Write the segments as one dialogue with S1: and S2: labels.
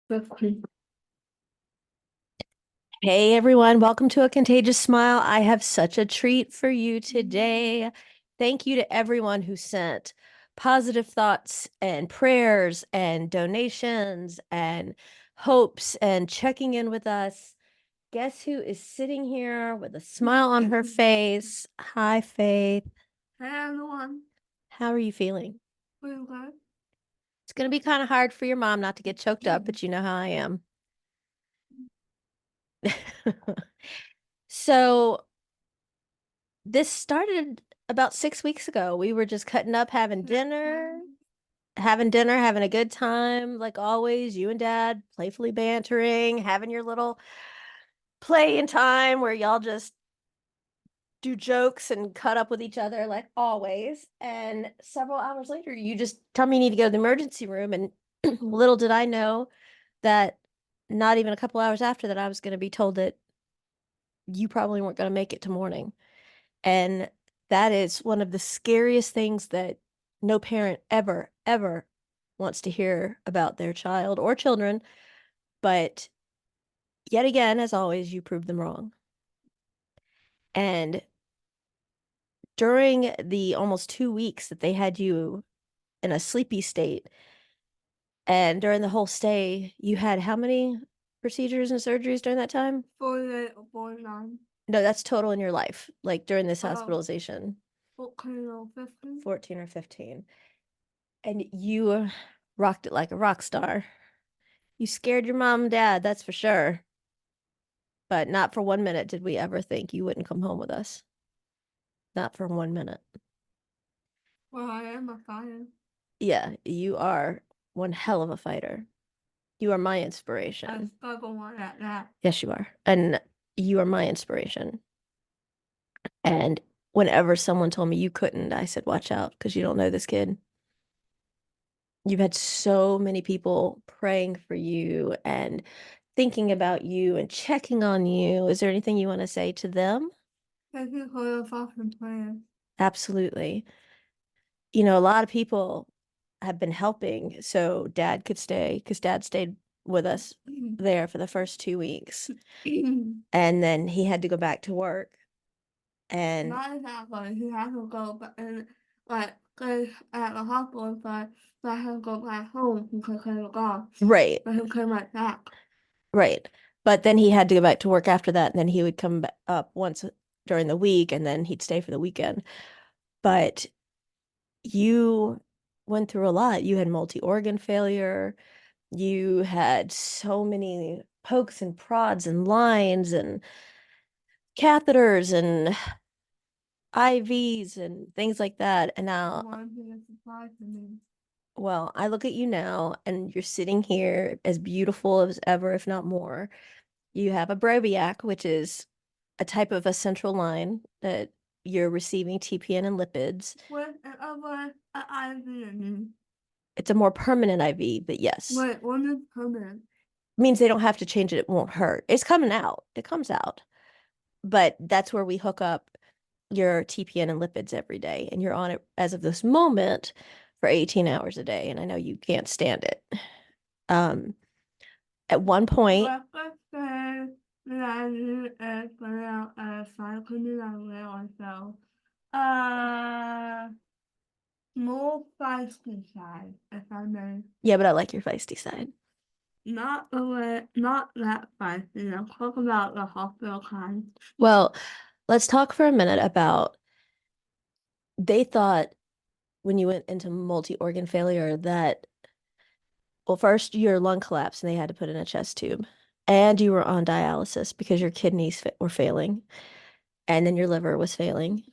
S1: 15.
S2: Hey everyone, welcome to A Contagious Smile. I have such a treat for you today. Thank you to everyone who sent positive thoughts and prayers and donations and hopes and checking in with us. Guess who is sitting here with a smile on her face? Hi, Faith.
S1: Hey everyone,
S2: How are you feeling?
S1: we good?
S2: It's going to be kind of hard for your mom not to get choked up, but you know how I am. So, this started about 6 weeks ago. We were just cutting up, having a good time, like always. You and Dad playfully bantering, having your little play in time where y'all just do jokes and cut up with each other, like always. And several hours later, you just tell me you need to go to the emergency room. And little did I know that not even a couple hours after that, I was going to be told that you probably weren't going to make it to morning. And that is one of the scariest things that no parent ever, ever wants to hear about their child or children. But yet again, as always, you proved them wrong. And during the almost 2 weeks that they had you in a sleepy state, and during the whole stay, you had how many procedures and surgeries during that time?
S1: 48 or 49.
S2: No, that's total in your life, like during this
S1: Oh,
S2: hospitalization.
S1: 14 or 15.
S2: 14 or 15. And you rocked it like a rock star. You scared your mom and dad, that's for sure. But not for 1 minute did we ever think you wouldn't come home with us. Not for 1 minute.
S1: Well, I am a fighter.
S2: Yeah, you are one hell of a fighter. You are my
S1: I
S2: inspiration.
S1: struggle one at that.
S2: Yes, you are. And you are my inspiration. And whenever someone told me you couldn't, I said, watch out, because you don't know this kid. You've had so many people praying for you and thinking about you and checking on you. Is there anything you want to say to them?
S1: Thank you for your thoughts and prayers.
S2: Absolutely. You know, a lot of people have been helping so dad could stay because dad stayed with us there for the first 2 weeks. And then he had to go back to work. And
S1: Not exactly. He has to go back and like go at the hospital, but I have to go back home because he was gone.
S2: right,
S1: But he came right back.
S2: right. But then he had to go back to work after that. And then he would come up once during the week and then he'd stay for the weekend. But you went through a lot. You had multi-organ failure. You had so many pokes and prods and lines and catheters and IVs and things like that. And now,
S1: One thing is surprise to me.
S2: well, I look at you now and you're sitting here as beautiful as ever, if not more. You have a Brobiac, which is a type of a central line that you're receiving TPN and lipids.
S1: With another IV.
S2: It's a more permanent IV, but yes,
S1: Wait, what is permanent?
S2: means they don't have to change it. It won't hurt. It's coming out. It comes out. But that's where we hook up your TPN and lipids every day. And you're on it as of this moment for 18 hours a day. And I know you can't stand it. Um, at one point,
S1: Breakfast is para cycle so uh more feisty side, if I may.
S2: yeah, but I like your feisty side.
S1: Not the way not that feisty. I'll talk about the hospital kind.
S2: Well, let's talk for a minute about they thought when you went into multi-organ failure that, well, first your lung collapsed and they had to put in a chest tube. And you were on dialysis because your kidneys were failing. And then your liver was failing.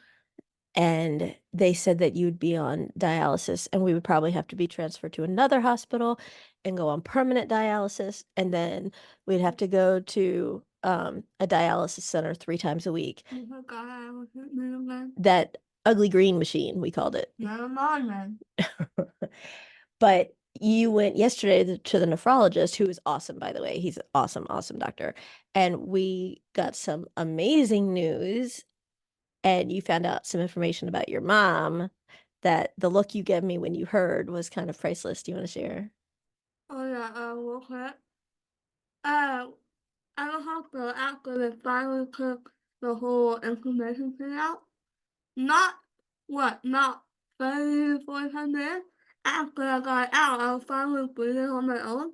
S2: And they said that you'd be on dialysis and we would probably have to be transferred to another hospital and go on permanent dialysis. And then we'd have to go to a dialysis center 3 times a week.
S1: You forgot I was at Middleman.
S2: That ugly green machine, we called it.
S1: Never mind then.
S2: But you went yesterday to the nephrologist, who is awesome, by the way. He's an awesome, awesome doctor. And we got some amazing news. And you found out some information about your mom that the look you gave me when you heard was kind of priceless. Do you want to share?
S1: Oh yeah, real quick. uh, at the hospital after they finally took the whole information thing out. Not not 30 to 45 minutes after I got out, I was finally breathing on my own.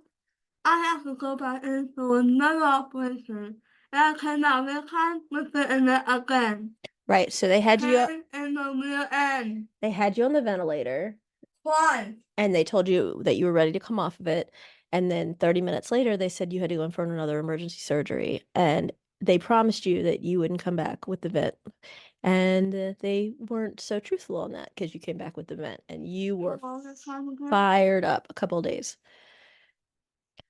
S1: I have to go back in for another operation, and I cannot recount with it in it again.
S2: Right. So they had you
S1: Pain in the real end.
S2: on the ventilator
S1: Why?
S2: and they told you that you were ready to come off of it. And then 30 minutes later, they said you had to go in for another emergency surgery. And they promised you that you wouldn't come back with the vent. And they weren't so truthful on that because you came back with the vent and you were
S1: All this time ago?
S2: fired up a couple of days.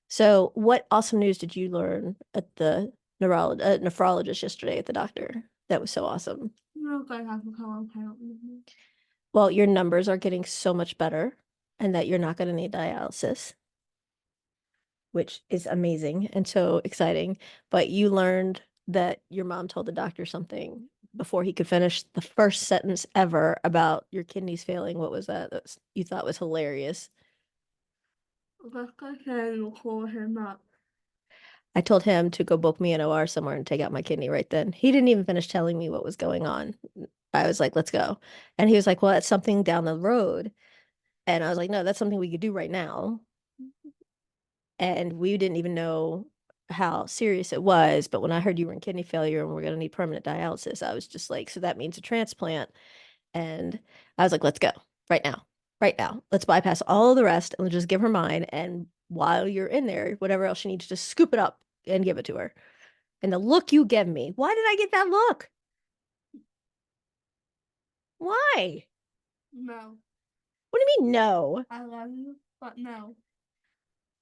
S2: So, what awesome news did you learn at the nephrologist yesterday at the doctor? That was so awesome.
S1: You guys have to come on panel with me.
S2: Well, your numbers are getting so much better and that you're not going to need dialysis, which is amazing and so exciting. But you learned that your mom told the doctor something before he could finish the first sentence ever about your kidneys failing. What was that? You thought was hilarious.
S1: Like I said, you call him up.
S2: I told him to go book me an OR somewhere and take out my kidney right then. He didn't even finish telling me what was going on. I was like, let's go. And he was like, well, that's something down the road. And I was like, no, that's something we could do right now. And we didn't even know how serious it was. But when I heard you were in kidney failure and we're going to need permanent dialysis, I was just like, so that means a transplant. And I was like, let's go right now, right now. Let's bypass all the rest and let's just give her mine. And while you're in there, whatever else she needs, just scoop it up and give it to her. And the look you gave me, why did I get that look? Why?
S1: No.
S2: What do you mean, no?
S1: I love you, but no.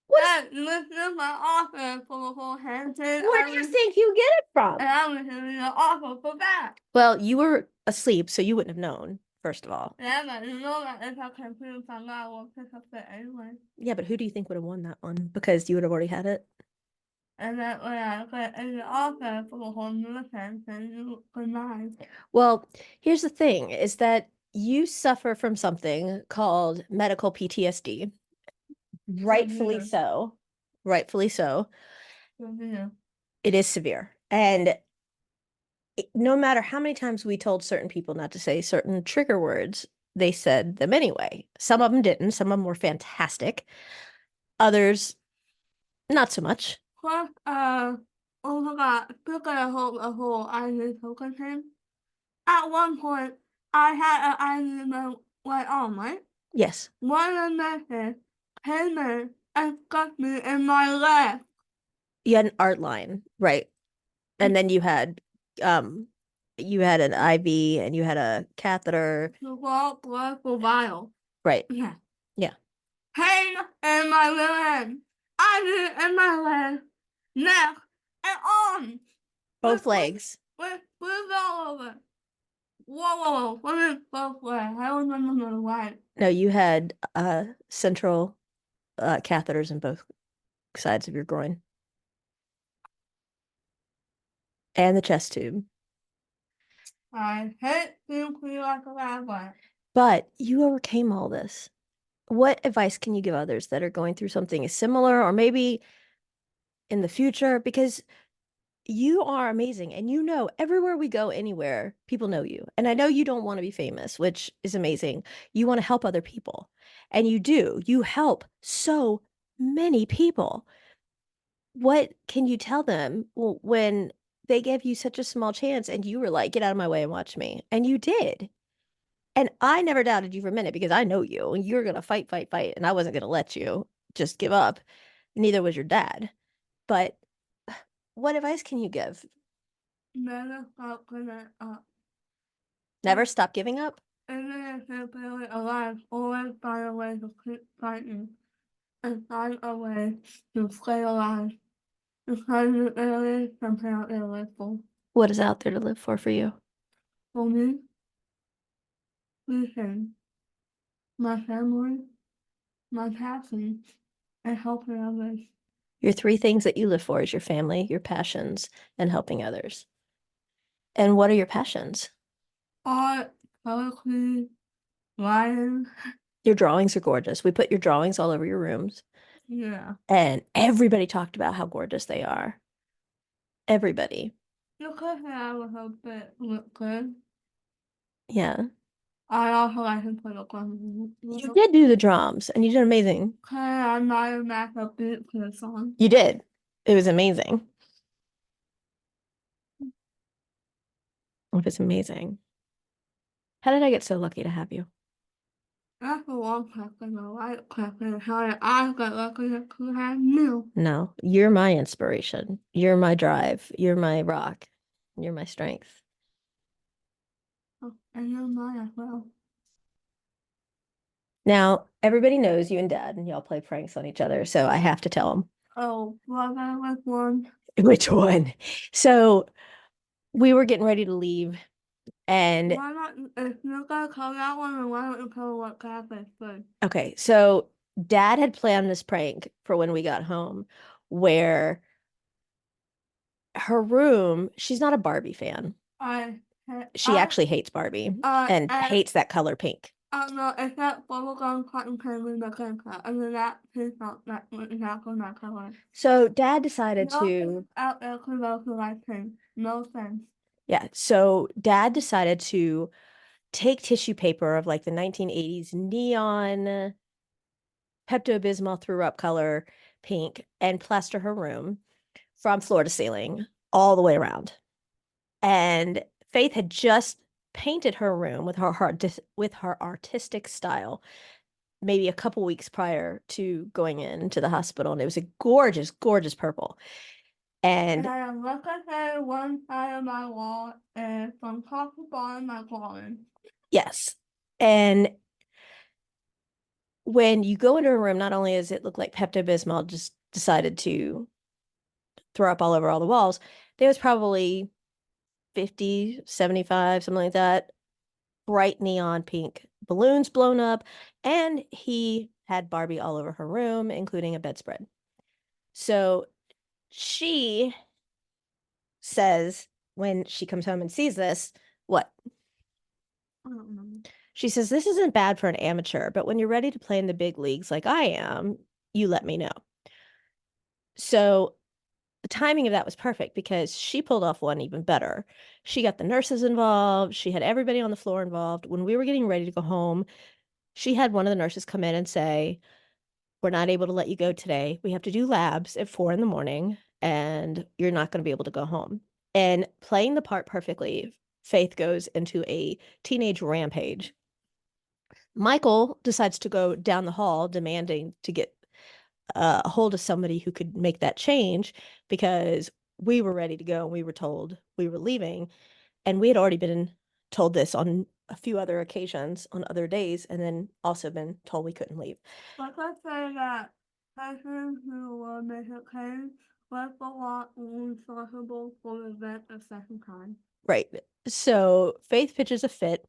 S2: What,
S1: Dad, listen to my offer for the whole handshake.
S2: where do you think you get it from?
S1: And I was giving you an offer for that.
S2: Well, you were asleep, so you wouldn't have known, first of all.
S1: Yeah, but you know that if I can prove I'm not, I will pick up it anyway.
S2: Yeah, but who do you think would have won that one? Because you would have already had it.
S1: And then when I get in the offer for the whole new handshake, you could lie.
S2: Well, here's the thing is that you suffer from something called medical PTSD. Rightfully
S1: Severe.
S2: so. Rightfully so.
S1: Severe.
S2: It is severe. And no matter how many times we told certain people not to say certain trigger words, they said them anyway. Some of them didn't. Some of them were fantastic. Others, not so much.
S1: Plus, oh my god, look at a whole ID token thing. At one point, I had an ID right on, right?
S2: Yes.
S1: One of the message came in and got me in my leg.
S2: You had an art line, right? And then you had an IV and you had a catheter.
S1: The wall blood for vial.
S2: Right.
S1: Yeah.
S2: Yeah.
S1: Pain in my leg. ID in my leg, neck, and arms.
S2: Both legs.
S1: With all over. Whoa. What is both ways? I don't remember why.
S2: No, you had central catheters in both sides of your groin and the chest tube.
S1: I hate being clear like a rabbit.
S2: But you overcame all this. What advice can you give others that are going through something similar or maybe in the future? Because you are amazing and you know everywhere we go anywhere people know you, and I know you don't want to be famous, which is amazing. You want to help other people, and you help so many people. What can you tell them when they gave you such a small chance and you were like, get out of my way and watch me, and you did? And I never doubted you for a minute because I know you and you're gonna fight and I wasn't gonna let you just give up. Neither was your dad. But what advice can you give?
S1: Never stop giving up.
S2: Never stop giving up.
S1: Even if you're barely alive, always find a way to keep fighting and find a way to stay alive. Because there is something out there to live for.
S2: What is out there to live for you?
S1: For me, listen, my family, my passion, and helping others.
S2: Your three things that you live for is your family, your passions, and helping others. And what are your passions?
S1: Art, poetry, writing.
S2: Your drawings are gorgeous. We put your drawings all over your rooms.
S1: Yeah.
S2: And everybody talked about how gorgeous they are. Everybody.
S1: You could say I would hope it looked good.
S2: Yeah.
S1: I also like to play the drums.
S2: You did do the drums and you did amazing.
S1: Okay, I'm not a backup beat for the song.
S2: You did. It was amazing. It was amazing. How did I get so lucky to have you?
S1: That's the wrong question, the right question. How did I get lucky to have you?
S2: No, you're my inspiration. You're my drive. You're my rock. You're my strength.
S1: Oh, and you're mine as well.
S2: Now, everybody knows you and Dad, and y'all play pranks on each other, so I have to tell them.
S1: Oh, brother with one.
S2: Which one? So we were getting ready to leave, and
S1: Why not? If you're gonna call that one, then why don't you tell what cafe food?
S2: okay, so Dad had planned this prank for when we got home, where her room, she's not a Barbie fan.
S1: I,
S2: She actually hates Barbie and
S1: I
S2: hates that color pink.
S1: don't know if that bubblegum cotton candy the same color. I mean, that is not that exactly my color.
S2: So Dad decided
S1: No
S2: to,
S1: offense out there for those who like pink. No offense.
S2: yeah, so Dad decided to take tissue paper of like the 1980s neon Pepto-Bismol threw up color pink and plaster her room from floor to ceiling all the way around. And Faith had just painted her room with her artistic style maybe a couple weeks prior to going into the hospital, and it was a gorgeous, gorgeous purple.
S1: And
S2: And
S1: I look at one side of my wall, and from top to bottom, my drawing.
S2: yes, and when you go into a room, not only does it look like Pepto-Bismol just decided to throw up all over all the walls, there was probably 50, 75, something like that, bright neon pink balloons blown up, and he had Barbie all over her room, including a bedspread. So she says when she comes home and sees this, what?
S1: I don't know.
S2: She says, this isn't bad for an amateur, but when you're ready to play in the big leagues like I am, you let me know. So the timing of that was perfect because she pulled off one even better. She got the nurses involved. She had everybody on the floor involved. When we were getting ready to go home, she had one of the nurses come in and say, we're not able to let you go today. We have to do labs at 4 in the morning and you're not going to be able to go home. And playing the part perfectly, Faith goes into a teenage rampage. Michael decides to go down the hall demanding to get a hold of somebody who could make that change because we were ready to go and we were told we were leaving. And we had already been told this on a few other occasions on other days and then also been told we couldn't leave.
S1: But let's say that person who will make it came was the lot responsible for the event a second time.
S2: Right. So Faith pitches a fit.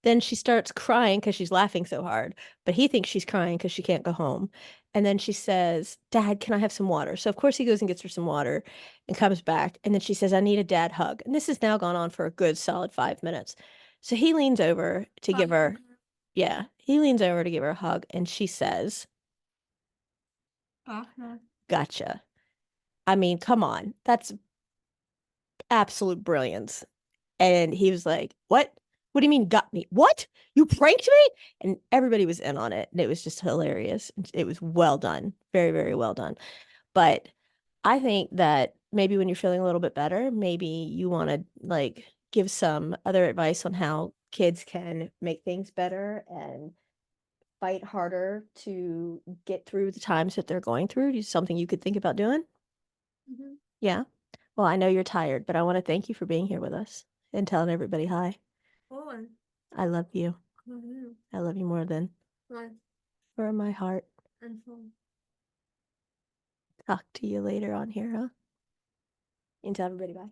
S2: Then she starts crying because she's laughing so hard, but he thinks she's crying because she can't go home. And then she says, Dad, can I have some water? So, of course, he goes and gets her some water and comes back. And then she says, I need a dad hug. And this has now gone on for a good solid 5 minutes. So he leans over to give her, yeah, he leans over to give her a hug. And she says,
S1: Okay.
S2: Gotcha. I mean, come on. That's absolute brilliance. And he was like, What? What do you mean got me? What? You pranked me? And everybody was in on it. And it was just hilarious. It was well done. Very, very well done. But I think that maybe when you're feeling a little bit better, maybe you want to like give some other advice on how kids can make things better and fight harder to get through the times that they're going through. Is something you could think about doing?
S1: Mm-hmm.
S2: Yeah. Well, I know you're tired, but I want to thank you for being here with us and telling everybody hi.
S1: Boy.
S2: I love you.
S1: Mm-hmm.
S2: I love you more than
S1: Right.
S2: from my heart.
S1: And so.
S2: Talk to you later on here, huh? And tell everybody bye.